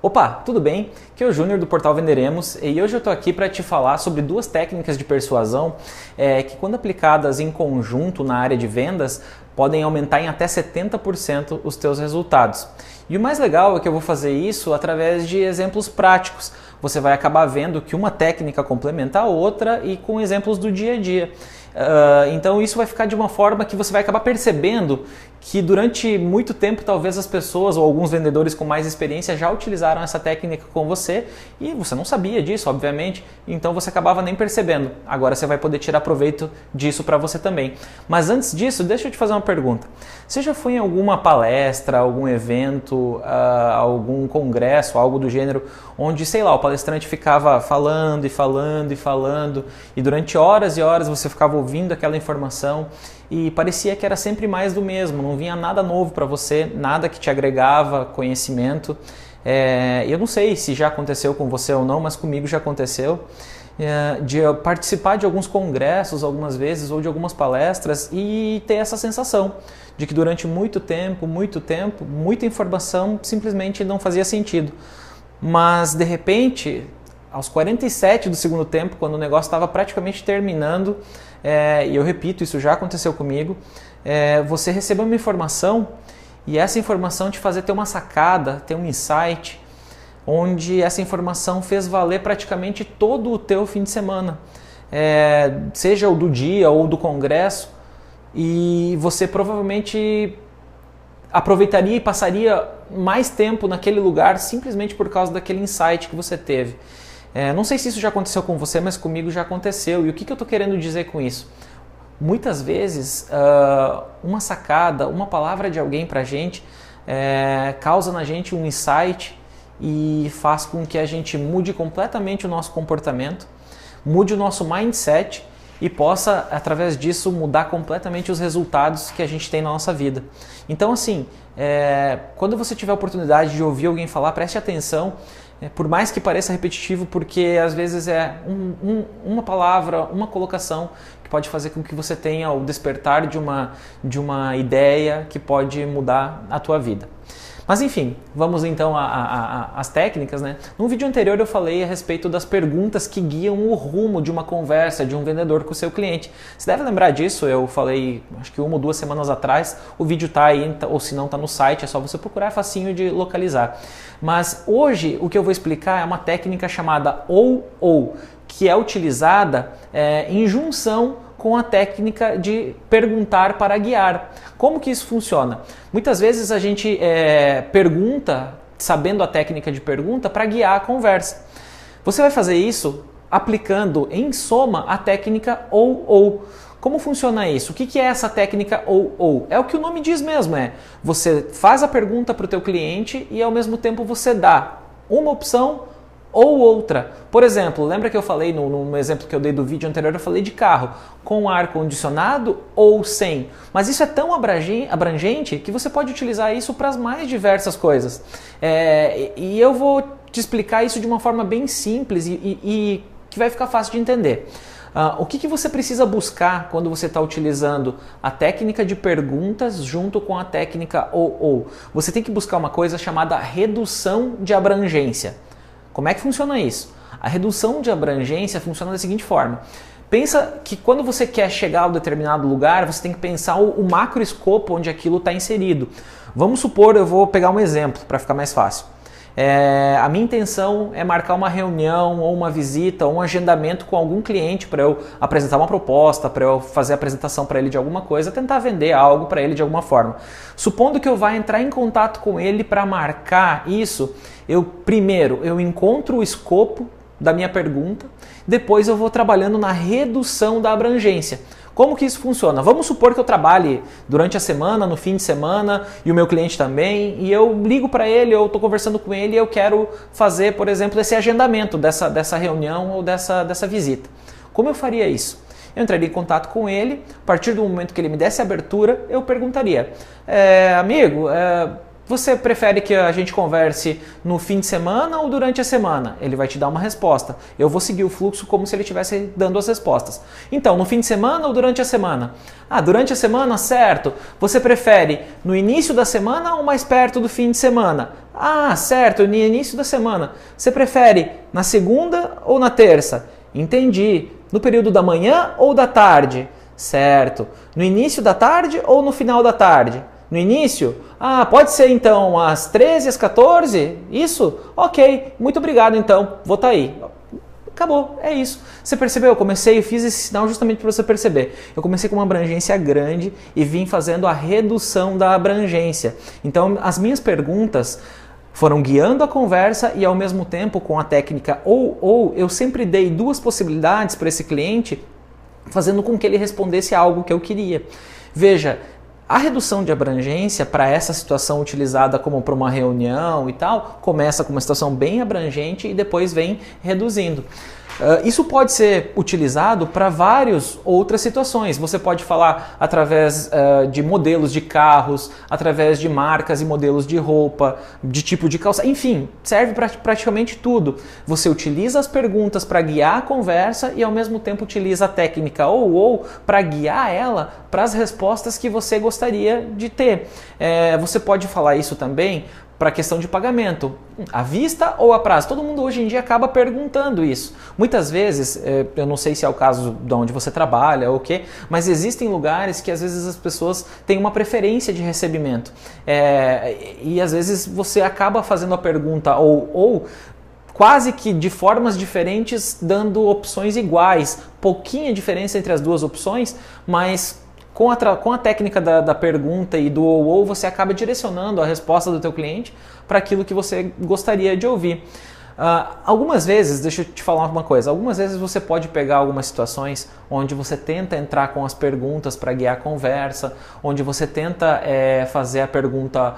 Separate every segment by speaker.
Speaker 1: Opa, tudo bem? Aqui é o Júnior do Portal Venderemos e hoje eu estou aqui para te falar sobre duas técnicas de persuasão que, quando aplicadas em conjunto na área de vendas, podem aumentar em até 70% os teus resultados. E o mais legal é que eu vou fazer isso através de exemplos práticos. Você vai acabar vendo que uma técnica complementa a outra e com exemplos do dia a dia. Então isso vai ficar de uma forma que você vai acabar percebendo que durante muito tempo talvez as pessoas ou alguns vendedores com mais experiência já utilizaram essa técnica com você e você não sabia disso, obviamente, então você acabava nem percebendo. Agora você vai poder tirar proveito disso para você também. Mas antes disso, deixa eu te fazer uma pergunta. Você já foi em alguma palestra, algum evento, algum congresso, algo do gênero, onde, sei lá, o palestrante ficava falando e falando e falando e durante horas e horas você ficava ouvindo aquela informação e parecia que era sempre mais do mesmo, não vinha nada novo para você, nada que te agregava conhecimento. Eu não sei se já aconteceu com você ou não, mas comigo já aconteceu. De participar de alguns congressos algumas vezes ou de algumas palestras e ter essa sensação de que durante muito tempo, muita informação simplesmente não fazia sentido. Mas de repente, aos 47 do segundo tempo, quando o negócio estava praticamente terminando, e eu repito, isso já aconteceu comigo, você recebeu uma informação e essa informação te fazia ter uma sacada, ter um insight, onde essa informação fez valer praticamente todo o teu fim de semana, seja o do dia ou do congresso, e você provavelmente aproveitaria e passaria mais tempo naquele lugar simplesmente por causa daquele insight que você teve. Não sei se isso já aconteceu com você, mas comigo já aconteceu. E o que eu estou querendo dizer com isso? Muitas vezes, uma sacada, uma palavra de alguém para a gente causa na gente um insight e faz com que a gente mude completamente o nosso comportamento, mude o nosso mindset e possa, através disso, mudar completamente os resultados que a gente tem na nossa vida. Então, assim, quando você tiver a oportunidade de ouvir alguém falar, preste atenção, por mais que pareça repetitivo, porque às vezes é uma palavra, uma colocação que pode fazer com que você tenha o despertar de uma ideia que pode mudar a tua vida. Mas enfim, vamos então às técnicas, né? No vídeo anterior eu falei a respeito das perguntas que guiam o rumo de uma conversa de um vendedor com o seu cliente. Você deve lembrar disso, eu falei acho que 1 ou 2 semanas atrás, o vídeo tá aí, ou se não tá no site, é só você procurar, é facinho de localizar. Mas hoje o que eu vou explicar é uma técnica chamada ou, que é utilizada em junção com a técnica de perguntar para guiar. Como que isso funciona? Muitas vezes a gente pergunta, sabendo a técnica de pergunta, para guiar a conversa. Você vai fazer isso aplicando em soma a técnica ou. Como funciona isso? O que é essa técnica ou? É o que o nome diz mesmo, você faz a pergunta para o teu cliente e ao mesmo tempo você dá uma opção ou outra. Por exemplo, lembra que eu falei no exemplo que eu dei do vídeo anterior, eu falei de carro, com ar-condicionado ou sem. Mas isso é tão abrangente que você pode utilizar isso para as mais diversas coisas. E eu vou te explicar isso de uma forma bem simples e que vai ficar fácil de entender. O que você precisa buscar quando você está utilizando a técnica de perguntas junto com a técnica ou? Você tem que buscar uma coisa chamada redução de abrangência. Como é que funciona isso? A redução de abrangência funciona da seguinte forma. Pensa que quando você quer chegar a um determinado lugar, você tem que pensar o macroescopo onde aquilo está inserido. Vamos supor, eu vou pegar um exemplo para ficar mais fácil. A minha intenção é marcar uma reunião ou uma visita ou um agendamento com algum cliente para eu apresentar uma proposta, para eu fazer a apresentação para ele de alguma coisa, tentar vender algo para ele de alguma forma. Supondo que eu vá entrar em contato com ele para marcar isso, primeiro eu encontro o escopo da minha pergunta, depois eu vou trabalhando na redução da abrangência. Como que isso funciona? Vamos supor que eu trabalhe durante a semana, no fim de semana, e o meu cliente também, e eu ligo para ele, eu estou conversando com ele e eu quero fazer, por exemplo, esse agendamento dessa reunião ou dessa visita. Como eu faria isso? Eu entraria em contato com ele, a partir do momento que ele me desse a abertura, eu perguntaria, amigo, Você prefere que a gente converse no fim de semana ou durante a semana? Ele vai te dar uma resposta. Eu vou seguir o fluxo como se ele estivesse dando as respostas. Então, no fim de semana ou durante a semana? Ah, durante a semana, certo. Você prefere no início da semana ou mais perto do fim de semana? Ah, certo, no início da semana. Você prefere na segunda ou na terça? Entendi. No período da manhã ou da tarde? Certo. No início da tarde ou no final da tarde? No início? Ah, pode ser então às 13, às 14? Isso? Ok, muito obrigado então, vou estar aí. Acabou, é isso. Você percebeu? Eu comecei e fiz esse sinal justamente para você perceber. Eu comecei com uma abrangência grande e vim fazendo a redução da abrangência. Então, as minhas perguntas foram guiando a conversa e ao mesmo tempo com a técnica ou eu sempre dei duas possibilidades para esse cliente, fazendo com que ele respondesse algo que eu queria. Veja, a redução de abrangência para essa situação utilizada como para uma reunião e tal, começa com uma situação bem abrangente e depois vem reduzindo. Isso pode ser utilizado para várias outras situações. Você pode falar através de modelos de carros, através de marcas e modelos de roupa, de tipo de calça, enfim, serve para praticamente tudo. Você utiliza as perguntas para guiar a conversa e ao mesmo tempo utiliza a técnica ou para guiar ela para as respostas que você gostaria de ter. Você pode falar isso também para a questão de pagamento, à vista ou a prazo. Todo mundo hoje em dia acaba perguntando isso. Muitas vezes, eu não sei se é o caso de onde você trabalha ou o quê, mas existem lugares que às vezes as pessoas têm uma preferência de recebimento. E às vezes você acaba fazendo a pergunta ou quase que de formas diferentes, dando opções iguais. Pouquinha diferença entre as duas opções, mas com a técnica da pergunta e do ou, você acaba direcionando a resposta do teu cliente para aquilo que você gostaria de ouvir. Algumas vezes, deixa eu te falar uma coisa, algumas vezes você pode pegar algumas situações onde você tenta entrar com as perguntas para guiar a conversa, onde você tenta fazer a pergunta,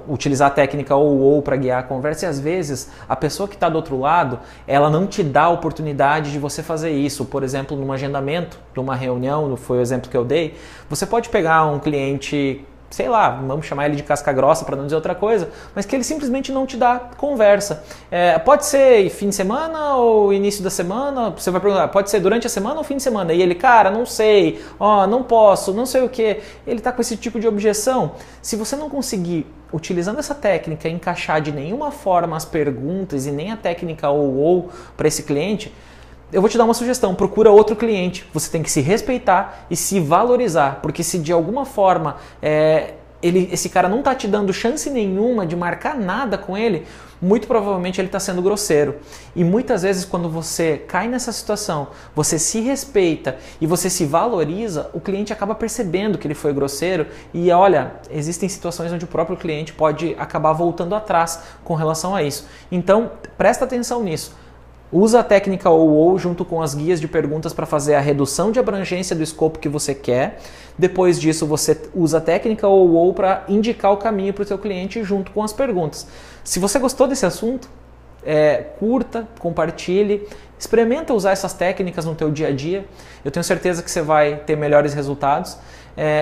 Speaker 1: utilizar a técnica ou para guiar a conversa, e às vezes a pessoa que está do outro lado, ela não te dá a oportunidade de você fazer isso. Por exemplo, num agendamento, numa reunião, foi o exemplo que eu dei, você pode pegar um cliente, sei lá, vamos chamar ele de casca grossa para não dizer outra coisa, mas que ele simplesmente não te dá conversa. Pode ser fim de semana ou início da semana, você vai perguntar, pode ser durante a semana ou fim de semana? E ele, cara, não sei, não posso, não sei o que. Ele está com esse tipo de objeção. Se você não conseguir, utilizando essa técnica, encaixar de nenhuma forma as perguntas e nem a técnica ou para esse cliente, eu vou te dar uma sugestão, procura outro cliente. Você tem que se respeitar e se valorizar, porque se de alguma forma esse cara não está te dando chance nenhuma de marcar nada com ele, muito provavelmente ele está sendo grosseiro. E muitas vezes quando você cai nessa situação, você se respeita e você se valoriza, o cliente acaba percebendo que ele foi grosseiro e olha, existem situações onde o próprio cliente pode acabar voltando atrás com relação a isso. Então, presta atenção nisso. Usa a técnica ou junto com as guias de perguntas para fazer a redução de abrangência do escopo que você quer. Depois disso, você usa a técnica ou para indicar o caminho para o seu cliente junto com as perguntas. Se você gostou desse assunto, curta, compartilhe, experimenta usar essas técnicas no teu dia a dia. Eu tenho certeza que você vai ter melhores resultados.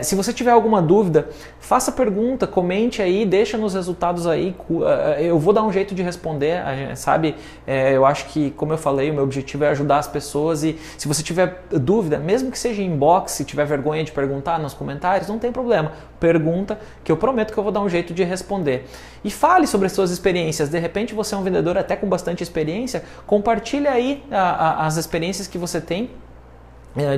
Speaker 1: Se você tiver alguma dúvida, faça pergunta, comente aí, deixa nos resultados aí, eu vou dar um jeito de responder, sabe? Eu acho que, como eu falei, o meu objetivo é ajudar as pessoas e se você tiver dúvida, mesmo que seja em inbox, se tiver vergonha de perguntar nos comentários, não tem problema, pergunta que eu prometo que eu vou dar um jeito de responder. E fale sobre as suas experiências, de repente você é um vendedor até com bastante experiência, compartilha aí as experiências que você tem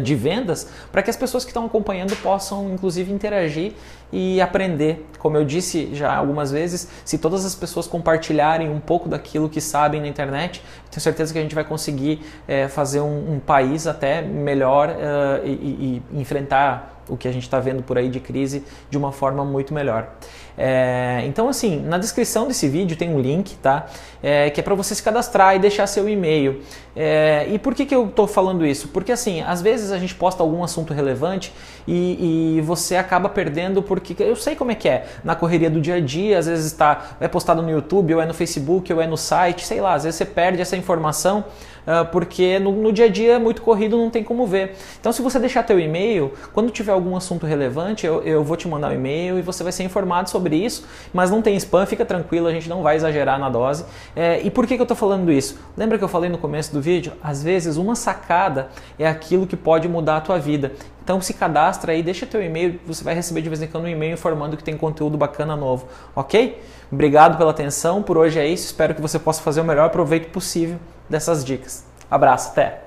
Speaker 1: de vendas, para que as pessoas que estão acompanhando possam inclusive interagir e aprender. Como eu disse já algumas vezes, se todas as pessoas compartilharem um pouco daquilo que sabem na internet, tenho certeza que a gente vai conseguir fazer um país até melhor e enfrentar o que a gente está vendo por aí de crise de uma forma muito melhor. Então assim, na descrição desse vídeo tem um link, tá? Que é para você se cadastrar e deixar seu e-mail. E por que eu estou falando isso? Porque assim, às vezes a gente posta algum assunto relevante e você acaba perdendo, porque eu sei como é que é, na correria do dia a dia, às vezes é postado no YouTube, ou é no Facebook, ou é no site, sei lá, às vezes você perde essa informação porque no dia a dia é muito corrido, não tem como ver. Então se você deixar teu e-mail, quando tiver algum assunto relevante, eu vou te mandar um e-mail e você vai ser informado sobre isso, mas não tem spam, fica tranquilo, a gente não vai exagerar na dose. E por que eu estou falando isso? Lembra que eu falei no começo do vídeo? Às vezes uma sacada é aquilo que pode mudar a tua vida. Então se cadastra aí, deixa teu e-mail, você vai receber de vez em quando um e-mail informando que tem conteúdo bacana novo, ok? Obrigado pela atenção, por hoje é isso, espero que você possa fazer o melhor proveito possível dessas dicas. Abraço, até!